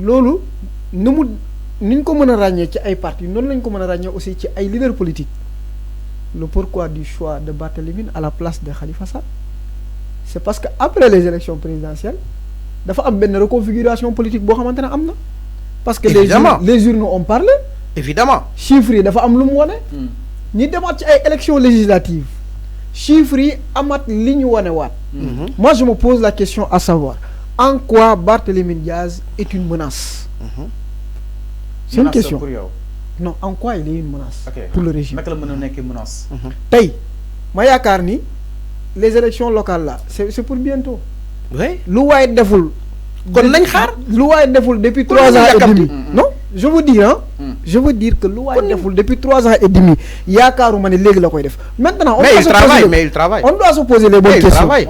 loolu ni mu ni ñu ko mën a ràññee ci ay partis noonu lañ ko mën a ràññee aussi ci ay leaders politiques le pourquoi du choix de Barthélémy à la place de Khalifa Sall c'est parce que après les élections présidentielles dafa am benn reconfiguration politique boo xamante ne am na parce que les urnes ont parlé évidemment chiffres yi dafa am lu mu wane ñi demaat ci ay élections législatives chiffres yi amat li ñu wane waat moi je me pose la question à savoir en quoi Barthélémy Diaz est une menace c'est une question pour yow. non en quoi il est une menace Ok. pour le régime naka la mën a nekkee menace. tey ma yaakaar ni les élections locales là c'est pour bientôt oui lu waay deful kon nañ xaar lu waay deful depuis Kon 3 ans nañu et yàkkamti. demi non je veux dire je veux dire que lu waay deful depuis 3 ans et demi yaakaaruma ne léegi la koy def maintenant mais il travaille on doit se poser les bonnes il questions travaille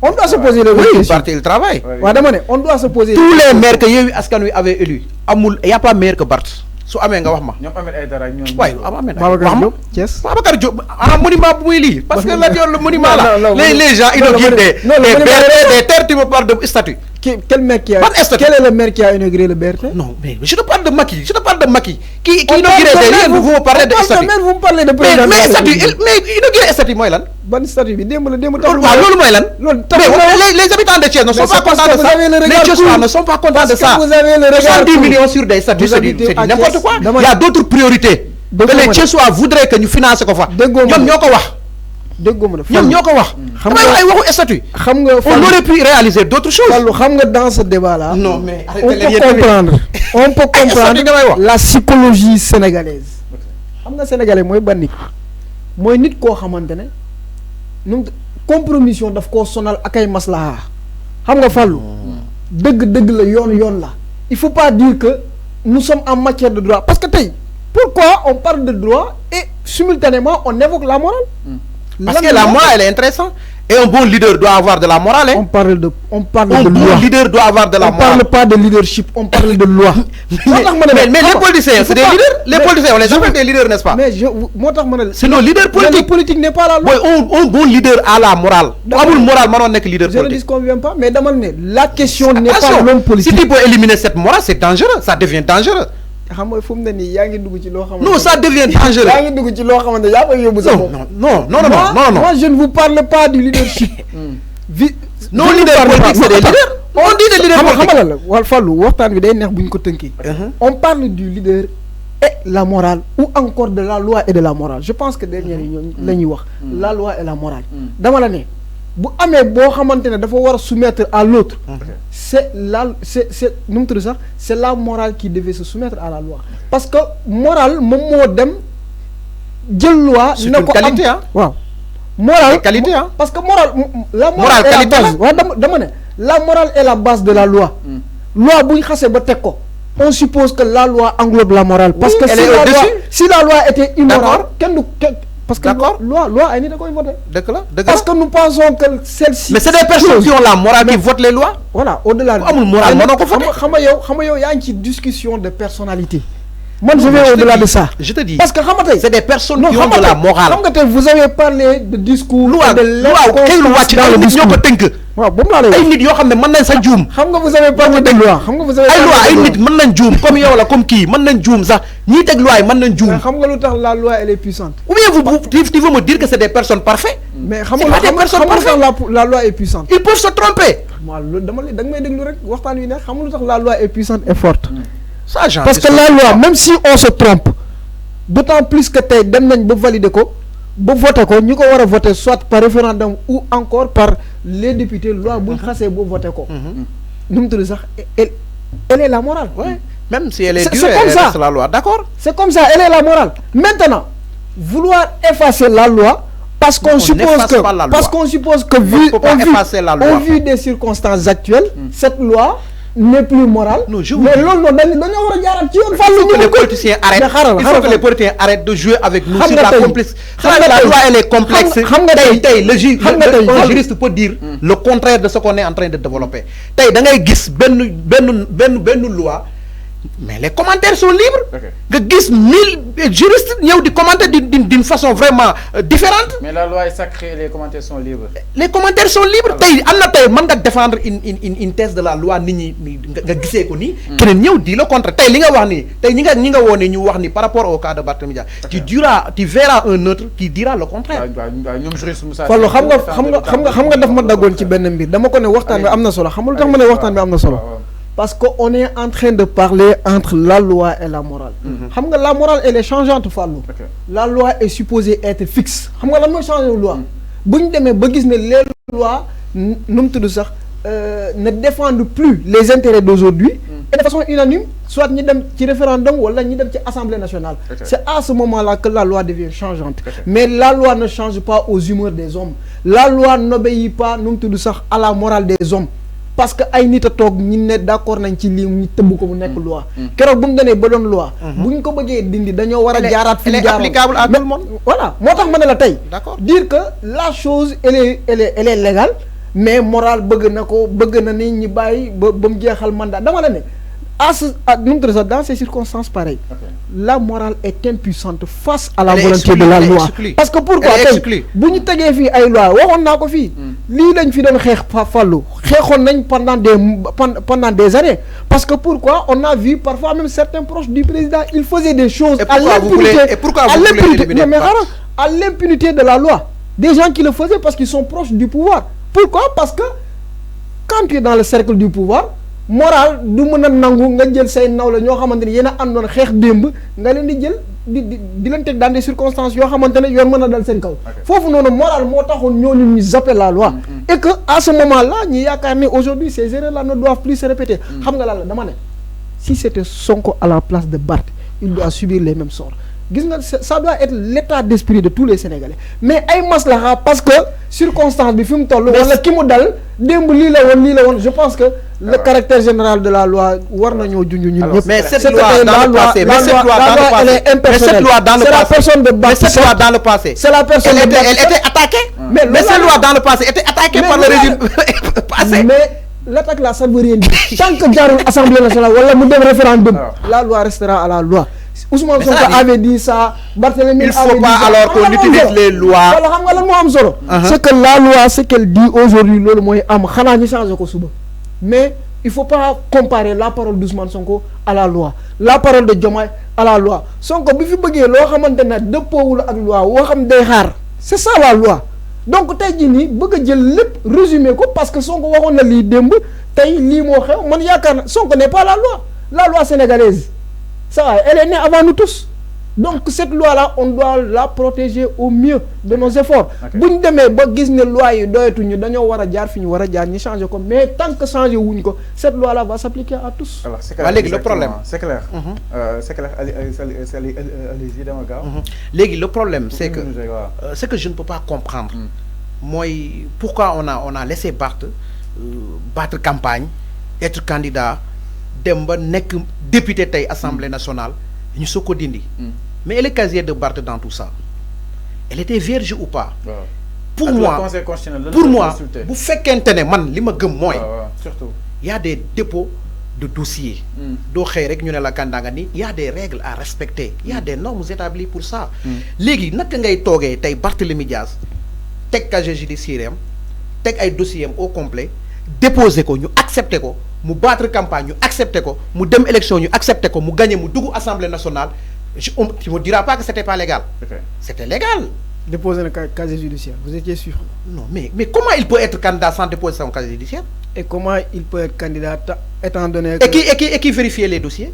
on doit se poser les bonnes oui questions Barth il travaille waaw dama ne on doit se poser tous les maires que Yewwi Askan Wi avait élu amul y a pas meilleur que Barth su amee nga wax ma ñoom Ahmed Aïdara ñoom. waaye Ahmed Babacar wax ma Diop Thiès Babacar Diop monument bu muy lii parce que la yor le monument là Non, les gens inaugurent des BRT des terres tu me parles de statut quel maire qui a Ban statut? quel est le maire qui a inauguré le BRT non mais je te parle de Macky qui inauguré des lieux vous me parlez de statut vous me parlez de président mais statut mais inauguré statut mooy lan ban statut bi démb loolu waaw loolu mooy lan loolu mais les habitants de Thiès ne sont pas contents de ça les Thiessois ne sont pas contents de ça vous avez le regard 70 millions sur des statuts c'est du n'importe quoi il y a d'autres priorités que les Thiessois voudraient que ñu financer ko fa ñoom ñoo ko wax déggoo ma ñoom ñoo ko wax xam damay wax ay waxu statut xam nga on aurait pu réaliser d'autres choses Fallou xam nga dans ce débat là non mais on peut comprendre damay wax la psychologie sénégalaise xam nga sénégalais mooy ban nit mooy nit koo xamante ne nu compromission daf koo sonal ak ay maslaha xam nga Fallou dëgg la yoon la il faut pas dire que nous sommes en matière de droit parce que tey pourquoi on parle de droit et simultanément on évoque la morale parce que la morale elle est intéressante et un bon leader doit avoir de la morale on parle de un loi bon leader doit avoir de la on morale parle pas de leadership on parle de loi mais les politiciens c'est des leaders les politiciens on les appelle des leaders n'est-ce pas mais moo tax ma ne c'est nos leaders le politiques politique n'est pas la loi un bon leader a la morale bu amul morale mënoon nekk leader je ne politique disconviens pas mais dama ne la question n'est pas attention l'homme si politique tu peux éliminer cette morale c'est dangereux ça devient dangereux xam nga fu mu ne nii yaa ngi dugg ci loo xamante non ça devient dangereux yaa ngi dugg ci loo xamante yaa koy yóbbu sa bopp non moi je ne vous parle pas du leadership nos leaders politiques c'est des leaders on dit des leaders politiques xamala la wal Fallou waxtaan bi day neex bu ñu ko tënkee on parle du leader et la morale ou encore de la loi et de la morale je pense que dernière yi ñoom la ñuy wax la loi et la morale dama la ne bu amee boo xamante ne dafa war a soumettre à l'autre c'est nu mu tudd sax c'est la morale qui devait se soumettre à la loi parce que morale moom moo dem jël loi c'est na une ko qualité am waaw morale qualité hein parce que morale la Morale morale est la qualité base waaw dama ne la morale est la base de la loi loi bu ñu xasee ba teg ko on suppose que la loi englobe la morale parce que elle est au-dessus. si la loi était immorale D'accord. kenn parce que D'accord. loi ay nit da koy voter dëgg la parce que nous pensons que celle-ci mais c'est des personnes qui ont la morale qui votent les lois voilà au-delà Ku amul morale mënoo ko voter. xam nga yow yaa ngi ci discussion de personnalité man je vais au-delà de ça je te dis parce que xam nga tey c'est des personnes non qui ont de la morale xam nga tey vous avez parlé de discours loi et de xëy lu wàcc dans le ay nit ñoo discours ko tënk waaw boobu laa lay ay wax nit yoo xam ne mën nañ sa juum xam nga vous avez parlé de loi xam nga vous avez ay loi ay parlé de nit mën nañ juum comme yow la comme kii mën nañ juum sax ñii teg loi yi mën nañ mais juum xam nga lu tax la loi elle est puissante ou bien tu veux me dire que c'est des personnes parfaites mais xam C'est nga pas des personnes xam nga lu tax la loi est puissante ils peuvent se tromper waaw loolu da nga may déglu rek waxtaan wi ne xam nga lu tax la loi est puissante et forte ça j'en parce que la loi même si on se trompe d'autant plus que tey dem nañ ba valider ko ba voter ko ñi ko war a voter soit par référendum ou encore par les députés loi bu ñu xasee ba voter ko nu mu tudd sax elle est la morale ouais même si elle est C'est dure comme elle ça. reste la loi d'accord c'est comme ça elle est la morale maintenant vouloir effacer la loi parce qu'on suppose n'efface que pas la loi. parce qu'on suppose que On vu peut pas effacer la loi. au vu des circonstances actuelles cette loi n'est plus morale Non, je vous mais dis. loolu noonu dañoo war a jaaral ci yoon il faut que ñu les politiciens arrêtent mais xaaral il faut que les politiciens arrêtent de jouer avec nous Xam sur nga la tey- complexe xam xam nga nga la tey- loi elle est complexe xam nga tey- tey le ju xam nga tey- un juriste peut dire le contraire de ce qu'on est en train de développer tey da ngay gis benn loi mais les commentaires sont libres. nga gis 1000 juristes ñëw di commenter d'une façon vraiment différente. mais la loi est sacrée, les commentaires sont libres. Les commentaires sont libres. tey am na tey mën nga défendre une thèse de la loi nit ñi nga gisee ko nii. keneen ñëw di le contraire tey li nga wax nii tey ñi nga woo ne ñu wax ni par rapport au cas de Barthélémy Dias. tu verras un autre qui dira le contraire. ñoom juriste Moussa Fallu xam nga daf ma daggoon ci benn mbir dama ko ne waxtaan bi am na solo xam nga lu tax ma ne waxtaan bi am na solo. Parce qu'on est en train de parler entre la loi et la morale. La morale, elle est changeante, Fallou. La loi est supposée être fixe. La loi change la loi. Si les lois ne défendent plus les intérêts d'aujourd'hui, et de façon unanime, soit ni dem ci référendum ou ni dem ci Assemblée nationale. C'est à ce moment-là que la loi devient changeante. Mais la loi ne change pas aux humeurs des hommes. La loi n'obéit pas à la morale des hommes. Parce que ay nit a toog ñi ne d'accord nañ ci lii ñu tëbb ko mu nekk loi keroog bu mu demee ba doon loi bu ñu ko bëggee dindi dañoo war a jaaraat fi ñu jaaroon applicable à tout le monde. Voilà moo tax ma ne la tey d'accord dire que la chose elle est légale mais morale bëgg na ni ñi bàyyi ba mu jeexal mandat dama la ne dans ces circonstances pareilles la morale est impuissante face à la volonté de la loi parce que pourquoi tey bu ñu tegee fii ay loi waxoon naa ko fii lii lañ fi doon xeex Fallou xeexoon nañ pendant des années parce que pourquoi on a vu parfois même certains proches du président ils faisaient des choses à l'impunité de la loi des gens qui le faisaient parce qu'ils sont proches du pouvoir. Pourquoi? Parce que quand tu es dans le cercle du pouvoir moral du mën a nangu nga jël say nawla ñoo xamante ne yéen a àndoon xeex démb nga leen di jël di leen teg dans des circonstances yoo xamante ne yoon mën a dal seen kaw foofu noonu moral moo taxoon ñooñu ñu zapper la loi et que à ce moment là ñi yaakaar ne aujourd'hui ces erreurs là ne doivent plus se répéter xam nga la dama ne si c'était Sonko à la place de Barth il doit subir les mêmes sorts gis nga ça doit être l'état d'esprit de tous les Sénégalais mais ay maslaha parce que circonstance bi fi mu toll wala ki mu dal démb lii la woon je pense que le caractère général de la loi war nañoo junj ñun ñëpp. Mais cette loi dans le passé, elle est impersonnelle. C'est la personne de Barth. Mais cette loi dans le passé, c'est la personne elle était attaquée. Mais cette loi dans le passé était attaquée par le régime passé. Mais l'attaque là ça ne veut rien dire. Tant que jaarul Assemblée nationale wala mu dem référendum, la loi restera à la loi. Ousmane Sonko avait dit ça, Barthélémy il faut pas alors qu'on utilise les lois. C'est que la loi, ce qu'elle dit aujourd'hui, lolu moy am xana ñu changer ko suba. Mais il faut pas comparer la parole d'Ousmane Sonko à la loi, la parole de Diomaye à la loi. Sonko bi fi bëggé lo xamantene deppowul ak loi waxam day xaar. C'est ça la loi. Donc tay ji ni bëgg jël lepp résumer ko parce que Sonko waxon na li demb tay li mo xew man yakar Sonko n'est pas la loi sénégalaise. Ça, elle est née avant nous tous. Donc cette loi-là, on doit la protéger au mieux de nos efforts. Si nous avons une loi, nous changer comme mais tant que changer cette loi-là va s'appliquer à tous. Alors, c'est clair. Le problème. C'est clair. C'est clair. Allez-y, le problème, c'est que ce que je ne peux pas comprendre, moi, pourquoi on a laissé Barth battre campagne, être candidat, nek député tay Assemblée nationale ñu soko dindi mais elle est casier de Barth dans tout ça elle était vierge ou pas pour moi bu fekkente ne man li ma gëm mooy surtout il y a des dépôts de dossiers do xey rek ñu ne la candidat nga ni il y a des règles à respecter il y a des normes établies pour ça légui naka ngay togué tay Barthélémy Dias tek casier judiciaire tek ay dossiers au complet déposer ko ñu accepter ko mu battre campagne ñu accepter ko mu dem élection ñu accepter ko mu gagner mu dugg Assemblée nationale tu me diras pas que c'était pas légal. C'était légal. Déposer un casier judiciaire, vous étiez sûr? Non, mais comment il peut être candidat sans déposer son casier judiciaire? Et comment il peut être candidat étant donné que... Et qui vérifiait les dossiers?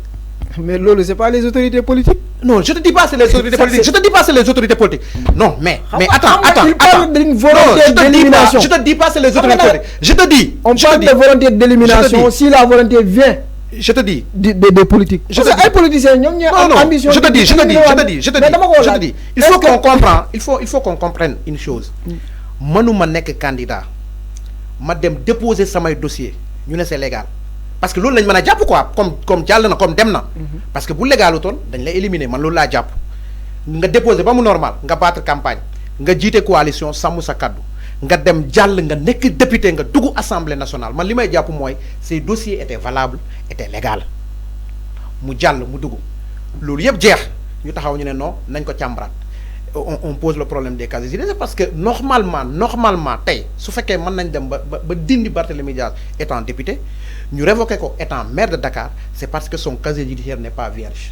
Mais Lolo, c'est pas les autorités politiques? Non, je te dis pas c'est les autorités politiques. Je te dis pas c'est les autorités politiques. Non, mais attends. Il parle d'une volonté d'élimination. Je te dis pas c'est les autorités politiques. Je te dis. On parle de volonté d'élimination si la volonté vient. Je te dis des politiques. Je te dis politiciens ñom ñi am ambition. Je te dis. Il faut qu'on comprenne. Il faut qu'on comprenne une chose. Manuma nek candidat. Ma dem déposer samay dossier. Ñu né c'est légal. Parce que loolu lañ mëna japp quoi comme jall na comme dem na. Parce que bu légalu ton dañ lay éliminer man loolu la japp. Nga déposer ba mu normal, nga battre campagne, nga jité coalition samu sa kaddu. Nga dem jall nga nek député nga dugg Assemblée nationale man limay japp moy ces dossiers étaient valables étaient légaux mu jàll mu dugg loolu yëpp jeex ñu taxaw ñu ne non nañ ko càmbaraat on pose le problème des casiers judiciaires parce que normalement tey su fekkee mën nañ dem ba dindi Barthélémy Dias étant député ñu révoqué ko étant maire de Dakar c'est parce que son casier judiciaire n'est pas vierge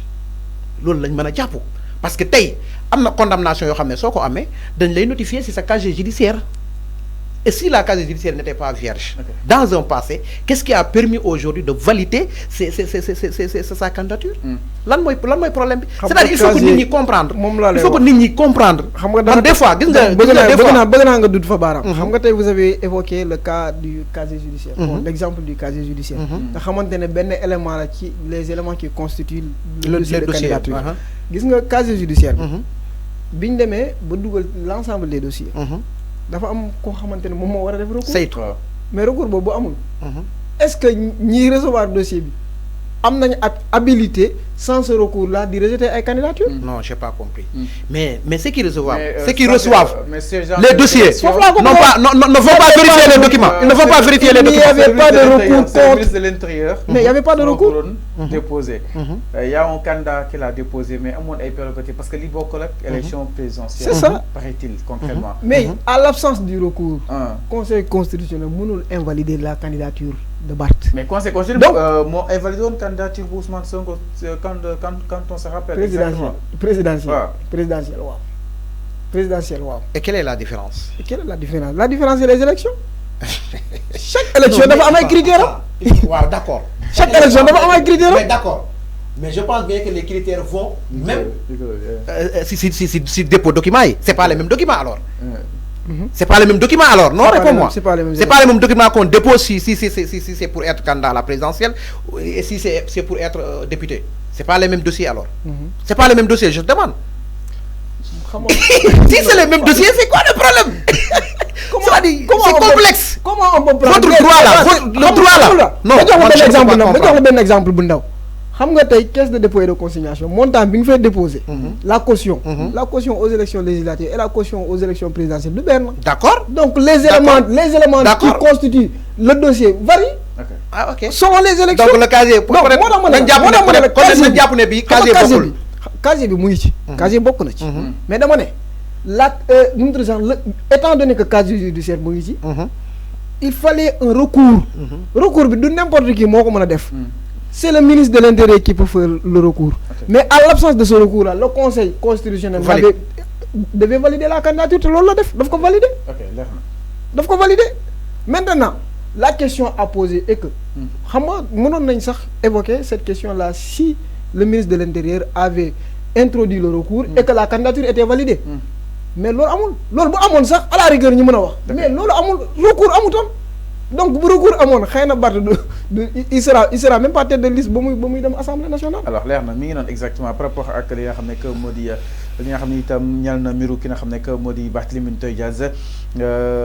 loolu lañ mën a jàpp parce que tey am na condamnation yoo xam ne soo ko amee dañ lay notifier si sa casier judiciaire et si la casier judiciaire n'était pas vierge dans un passé qu'est-ce qui a permis aujourd'hui de valider sa candidature lan mooy problème bi c'est-à-dire il faut que nit ñi comprendre il faut que nit ñi comprendre xam nga des fois gis nga bëgg naa nga dudd fa baaraam xam nga tey vous avez évoqué le cas du casier judiciaire l'exemple du casier judiciaire nga xamante ne benn élément la ci les éléments qui constituent le dossier de candidature gis nga casier judiciaire bi ñu demee ba dugal l'ensemble des dossiers dafa am koo xamante ne moom moo war a def recours saytu mais recours boobu bu amul est-ce que ñiy recevoir dossier bi am nañu habilité sans ce recours là di rejeter ay candidatures. Non, j'ai pas compris. Mais ceux qui reçoivent, les dossiers ne vont pas vérifier les documents. Ils ne vont pas vérifier les documents. Il n'y avait pas de recours contre de l'Intérieur. Mais il n'y avait pas de recours déposé. Il y a un candidat qui l'a déposé, mais à mon avis, parce que l'Ibocolec, élection présidentielle, c'est ça, paraît-il, concrètement. Mais à l'absence du recours, Conseil constitutionnel peut invalider la candidature de Barth. Mais Conseil constitutionnel m'a invalidé une candidature pour Ousmane Sonko quand on se rappelle. Présidentielle, wow. Et quelle est la différence? La différence, c'est les élections. Chaque élection doit avoir un critère. D'accord. Chaque élection doit avoir un critère. D'accord. Mais je pense bien que les critères vont même si dépôt document, c'est pas les mêmes documents alors. C'est pas les mêmes documents alors, non, réponds-moi. C'est pas les mêmes documents qu'on dépose si c'est pour être candidat à la présidentielle et si c'est pour être député. C'est pas les mêmes dossiers alors. C'est pas les mêmes dossiers, je te demande. Si c'est les mêmes dossiers, c'est quoi le problème? C'est complexe. Comment on peut prendre votre droit là, le droit là? Non, je vais un exemple. Xam nga tay caisse de dépôt et de consignation montant bi nga fay déposer la caution aux élections législatives et la caution aux élections présidentielles du ben. D'accord. Donc les éléments qui constituent le dossier varient. Ah OK. Selon les élections. Donc le casier casier bi mu ngi ci. Casier bokk na ci. Mais dama né étant donné que casier judiciaire mu ngi ci. Il fallait un recours. Recours bi du n'importe qui moko mëna def. C'est le ministre de l'Intérieur qui peut faire le recours. Mais à l'absence de ce recours-là, le Conseil constitutionnel devait valider la candidature. Il faut valider. Maintenant, la question à poser est que, nous évoquer cette question-là si le ministre de l'Intérieur avait introduit le recours et que la candidature était validée. Mais à la rigueur, mais recours amul. Donc, pour recours à mon il sera même pas tête de liste pour l'Assemblée nationale. Alors, l'air exactement par rapport à ce que Modi, Barthélémy Dias